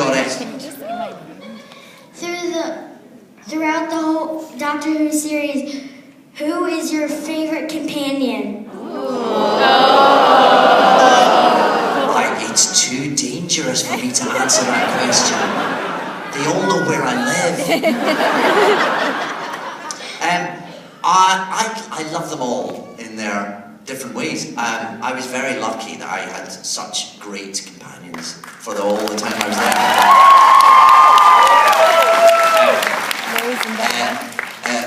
got it. Throughout the whole Doctor Who series, who is your favorite companion? It's too dangerous for me to answer that question. They all know where I live. I love them all in their different ways. I was very lucky that I had such great companions for all the time I was there.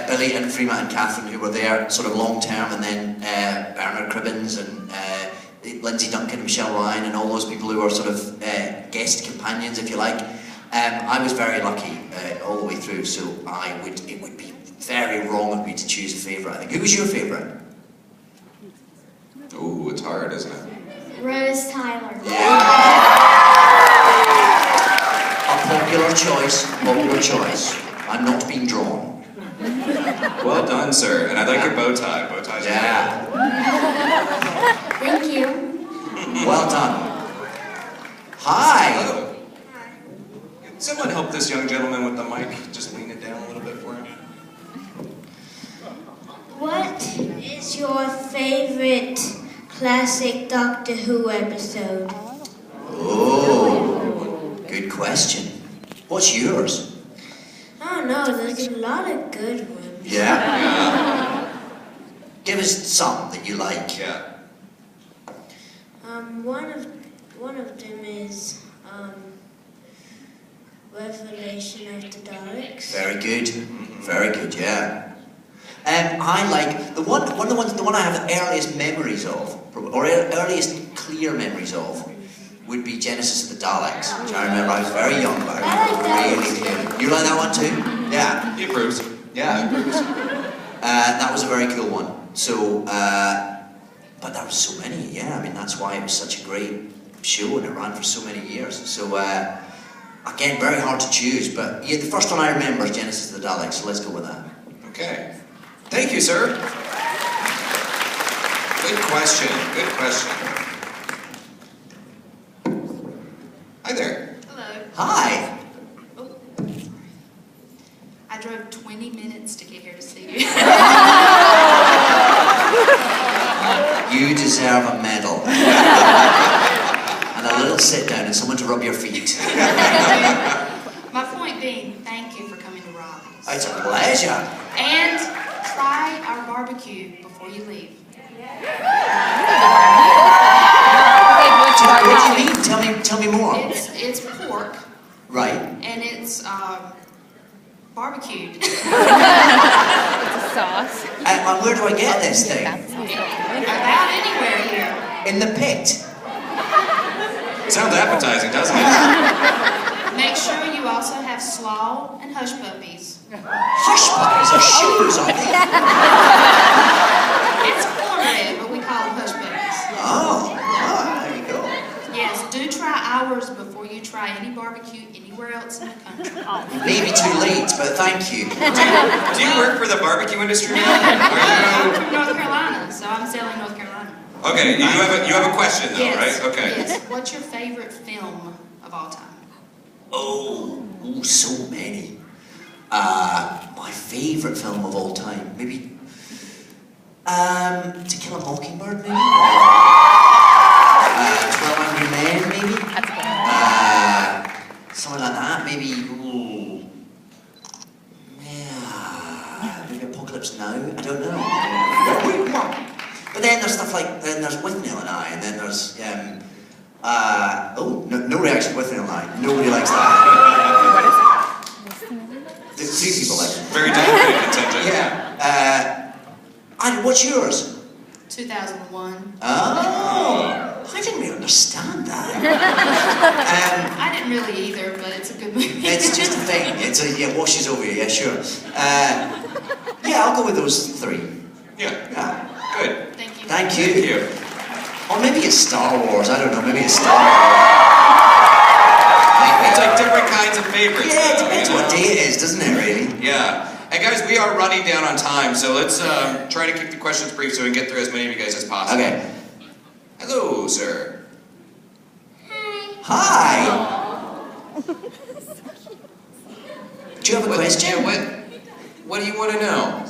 Billy and Freema and Catherine, who were there sort of long term, and then Bernard Cribbins and Lindsay Duncan and Michelle Ryan and all those people who were sort of guest companions, if you like. I was very lucky all the way through, so it would be very wrong of me to choose a favourite, I think. Who was your favourite? Ooh, it's hard, isn't it? Rose Tyler. Yeah. A popular choice, I'm not being drawn. Well done, sir. And I like your bow tie. Bow ties. Yeah. Thank you. Well done. Hi. Hello. Can someone help this young gentleman with the mic? Just lean it down a little bit for him. What is your favorite classic Doctor Who episode? Oh, good question. What's yours? I don't know, there's a lot of good ones. Yeah? Give us some that you like. Yeah. One of them is Revelation of the Daleks. Very good. Very good, yeah. I like the one I have the earliest memories of, or earliest clear memories of, would be Genesis of the Daleks, which I remember I was very young, but I remember really clearly. You like that one too? Yeah. He approves. Yeah. He approves. That was a very cool one. So, but there was so many. Yeah, I mean that's why it was such a great show and it ran for so many years. So again, very hard to choose, but yeah, the first one I remember is Genesis of the Daleks. So let's go with that. Okay. Thank you, sir. Good question. Good question. Hi there. Hello. Hi. Oh. I drove 20 minutes to get here to see you. You deserve a medal. And a little sit down and someone to rub your feet. My point being, thank you for coming to Raleigh. It's a pleasure. And try our barbecue before you leave. What do you mean? Tell me more. It's pork. Right. And it's barbecued. It's a sauce. And where do I get this thing? About anywhere here. In the pit. Sounds appetizing, doesn't it? Make sure you also have slaw and hush puppies. Hush puppies are shoes, aren't they? It's cornbread, but we call them hush puppies. Oh, there you go. Yes, do try ours before you try any barbecue anywhere else in the country. Maybe too late, but thank you. Do you work for the barbecue industry? I'm from North Carolina, so I'm selling North Carolina. Okay, you have a question though, Yes. right? Okay. Yes. What's your favorite film of all time? Oh, so many. My favourite film of all time, maybe To Kill a Mockingbird, maybe? 12 Angry Men, maybe? Something like that, maybe. Ooh. Yeah, maybe Apocalypse Now, I don't know. But then there's stuff like, then there's With Neil and I, and then there's, no reaction with Neil and I. Nobody likes that. What is it? There's two people like it. Very dedicated contingent. Yeah. What's yours? 2001. Oh, I didn't really understand that. I didn't really either, but it's a good movie. It's just a thing. It washes over you. Yeah, sure. Yeah, I'll go with those three. Yeah. Yeah. Good. Thank you. Thank you. Thank you. Or maybe it's Star Wars. I don't know. Maybe it's Star Wars. It's like different kinds of favorites. Yeah, it depends what day it is, doesn't it? Really. Yeah. And guys, we are running down on time, so let's try to keep the questions brief so we can get through as many of you guys as possible. Okay. Hello, sir. Hi. Do you have a question? Yeah, what do you want to know?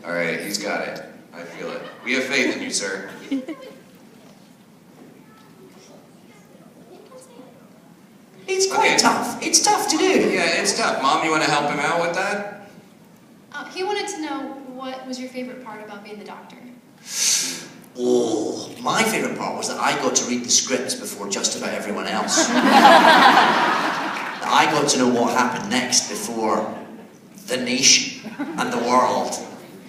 All right, he's got it. I feel it. We have faith in you, sir. It's quite tough. It's tough to do. Yeah, it's tough. Mom, you want to help him out with that? He wanted to know what was your favorite part about being the doctor. Oh, my favourite part was that I got to read the scripts before just about everyone else. I got to know what happened next before the nation and the world.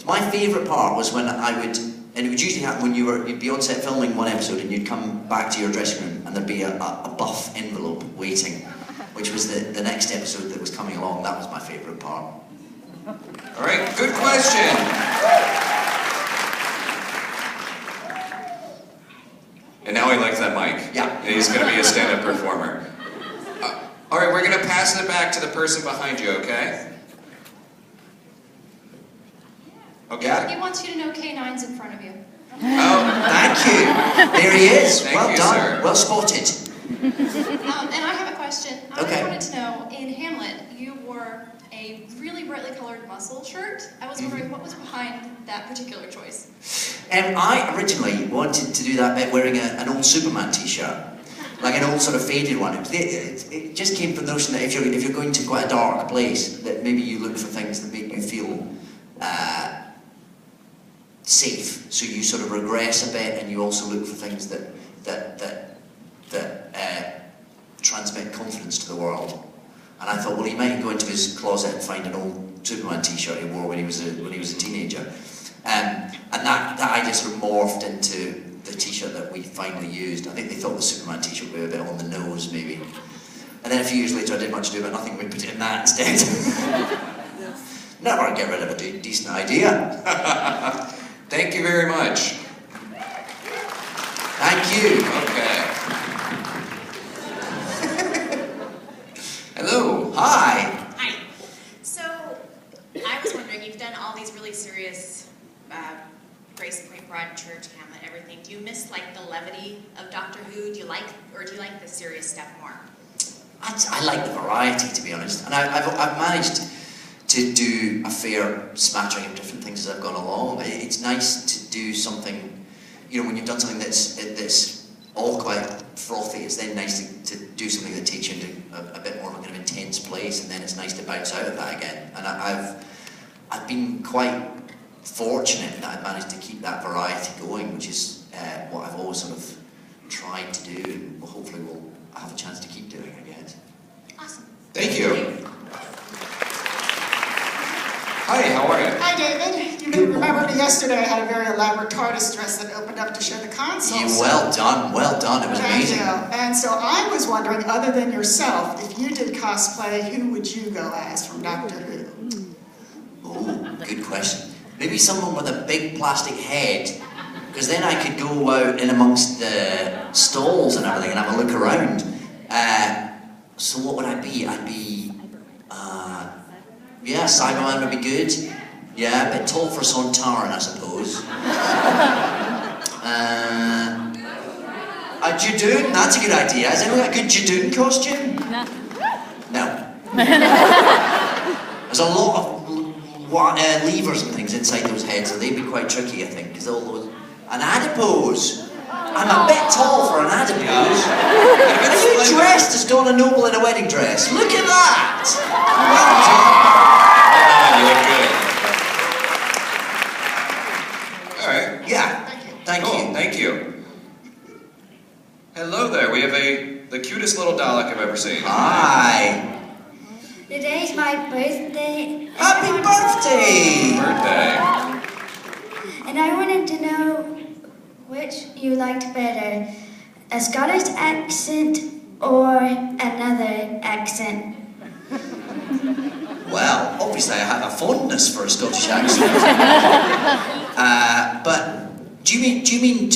My favourite part was when I would, and it would usually happen when you'd be on set filming one episode and you'd come back to your dressing room and there'd be a buff envelope waiting, which was the next episode that was coming along. That was my favourite part. All right, good question. And now he likes that mic. Yeah. He's going to be a stand-up performer. All right, we're going to pass it back to the person behind you, okay? Okay. He wants you to know K9's in front of you. Oh, Thank you. There he is. Thank Well you, done. sir. Well spotted. And I have a question. Okay. I wanted to know, in Hamlet, you wore a really brightly colored muscle shirt. I was wondering what was behind that particular choice. I originally wanted to do that by wearing an old Superman t-shirt. Like an old sort of faded one. It just came from the notion that if you're going to quite a dark place, that maybe you look for things that make you feel safe. So you sort of regress a bit, and you also look for things that transmit confidence to the world. And I thought, well, he might go into his closet and find an old Superman t-shirt he wore when he was a teenager, and that idea sort of morphed into the t-shirt that we finally used. I think they thought the Superman t-shirt would be a bit on the nose, maybe. And then a few years later, I didn't much to do about nothing. We put it in that instead. Never get rid of a decent idea. thank you very much. Thank you. Okay. Hello. Hi. Hi. So, I was wondering, you've done all these really serious Grace Point, Broadchurch, Hamlet, everything. Do you miss like the levity of Doctor Who? Do you like the serious stuff more? I like the variety, to be honest, and I've managed to do a fair smattering of different things as I've gone along. It's nice to do something, you know, when you've done something that's all quite frothy. It's then nice to do something that takes you into a bit more of a kind of intense place, and then it's nice to bounce out of that again. And I've been quite fortunate that I've managed to keep that variety going, which is what I've always sort of tried to do, and hopefully we'll have a chance to keep doing, I guess. Awesome. Thank you. Hi, how are you? Hi, David. You may remember me yesterday. I had a very elaborate TARDIS dress that opened up to show the console. Well done, well done. It was Thank amazing. you. And so I was wondering, other than yourself, if you did cosplay, who would you go as from Doctor Who? Oh, good question. Maybe someone with a big plastic head, because then I could go out in amongst the stalls and everything and have a look around. So what would I be? I'd be, yeah, Cyberman would be good. Yeah, a bit tall for Sontaran, I suppose. A Judoon, that's a good idea. Has anyone got a good Judoon costume? No. There's a lot of levers and things inside those heads, so they'd be quite tricky, I think, because all those... An adipose! I'm a bit tall for an adipose. And you dressed as Donna Noble in a wedding dress. Look at that! Well done. You look good. All right. Yeah. Thank Cool, you. thank you. Hello there. We have the cutest little Dalek I've ever seen. Hi. Today's my birthday. Happy birthday! Birthday. And I wanted to know which you liked better, a Scottish accent or another accent. Well, obviously I have a fondness for a Scottish accent. But do you mean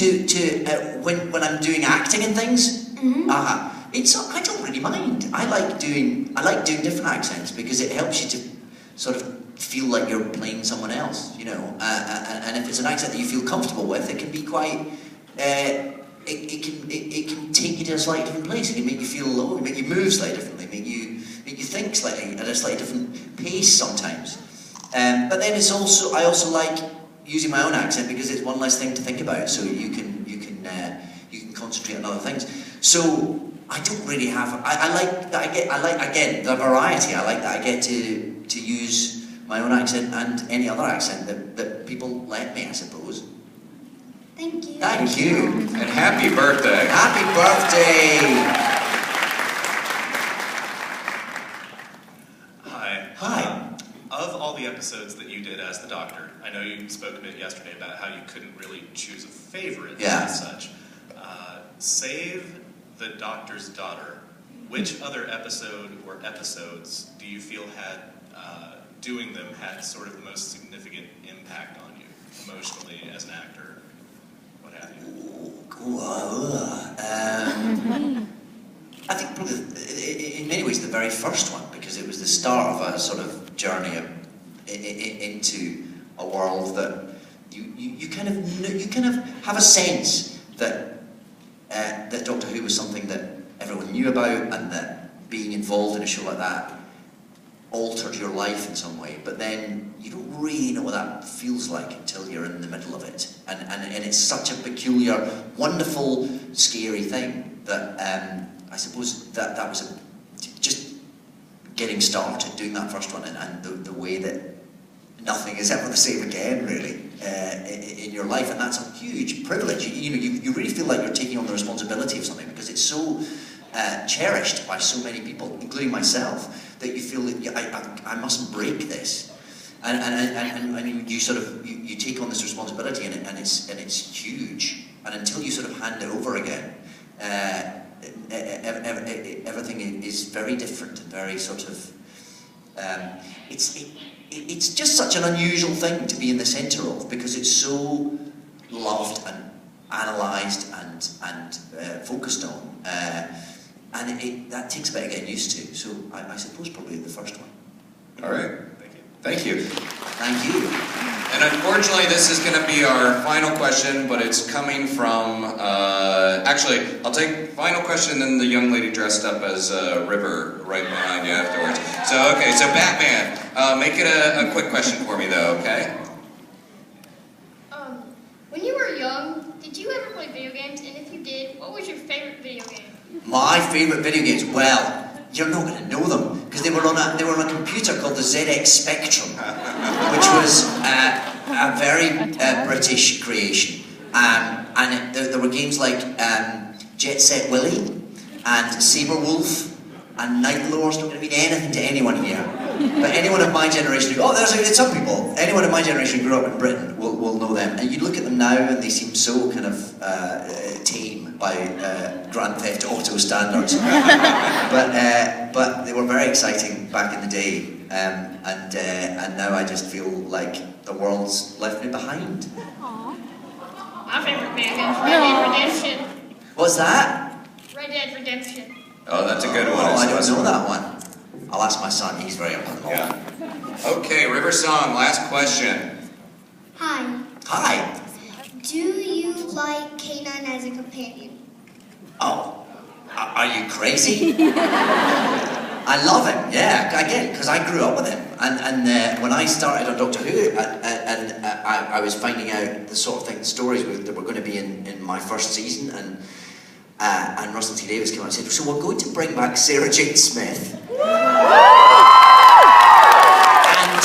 when I'm doing acting and things? Mm-hmm. I don't really mind. I like doing different accents because it helps you to sort of feel like you're playing someone else, you know. And if it's an accent that you feel comfortable with, it can be quite it can take you to a slightly different place. It can make you feel low, make you move slightly differently, make you think slightly at a slightly different pace sometimes. But then it's also, I also like using my own accent because it's one less thing to think about. So you can concentrate on other things. So I don't really have. I like that. I like again the variety. I like that I get to use my own accent and any other accent that people let me, I suppose. Thank you. Thank you. And happy birthday. Happy birthday. Hi. Of all the episodes that you did as the Doctor, I know you spoke a bit yesterday about how you couldn't really choose a favorite as such. Save the Doctor's Daughter. Which other episode or episodes do you feel had, doing them had sort of the most significant impact on you, emotionally, as an actor, what have you? I think probably, in many ways, the very first one, because it was the start of a sort of journey into a world that you kind of have a sense that that Doctor Who was something that everyone knew about, and that being involved in a show like that altered your life in some way. But then you don't really know what that feels like until you're in the middle of it, and it's such a peculiar, wonderful, scary thing that I suppose that was just getting started, doing that first one, and the way that nothing is ever the same again, really, in your life, and that's a huge privilege. You really feel like you're taking on the responsibility of something because it's so cherished by so many people, including myself, that you feel that I mustn't break this, and you sort of you take on this responsibility, and it's huge, and until you sort of hand it over again, everything is very different and very sort of it's just such an unusual thing to be in the centre of, because it's so loved and analysed and focused on, and that takes a bit of getting used to. So I suppose probably the first one. All right. Thank you. Thank you. And unfortunately, this is going to be our final question, but it's coming from, actually, I'll take final question, then the young lady dressed up as River right behind you afterwards. So, okay, so Batman, make it a quick question for me, though, okay? When you were young, did you ever play video games? And if you did, what was your favorite video game? My favourite video games? Well, you're not going to know them, because they were on a computer called the ZX Spectrum, which was a very British creation, and there were games like Jet Set Willy and Sabre Wolf and Night Lords. Not going to mean anything to anyone here, but anyone of my generation, there's some people, anyone of my generation who grew up in Britain will know them, and you look at them now and they seem so kind of tame by Grand Theft Auto standards, but they were very exciting back in the day, and now I just feel like the world's left me behind. Aww. My favorite video game is Red Dead Redemption. What's that? Red Dead Redemption. Oh, that's a good one. Oh, I don't know that one. I'll ask my son, he's very up on the ball. Yeah. Okay, River Song, last question. Hi. Hi. Do you like K9 as a companion? Oh, are you crazy? I love him, yeah, again, because I grew up with him. And when I started on Doctor Who, I was finding out the sort of stories that were going to be in my first season, and Russell T Davies came out and said, so we're going to bring back Sarah Jane Smith and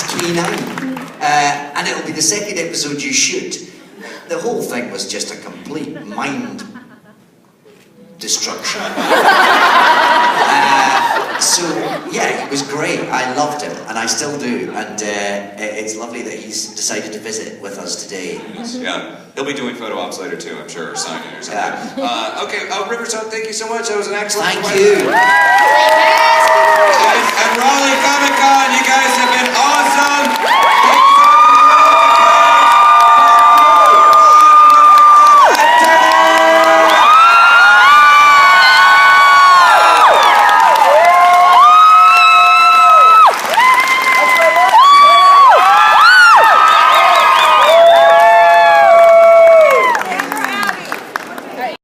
K9, and it'll be the second episode you shoot. The whole thing was just a complete mind destruction. So yeah, it was great. I loved him, and I still do. And it's lovely that he's decided to visit with us today. Yeah, he'll be doing photo ops later too, I'm sure, or signing or something. Yeah. Okay, Riverside, thank you so much. That was an excellent question. Thank you. And Raleigh Comic Con, you guys have been awesome.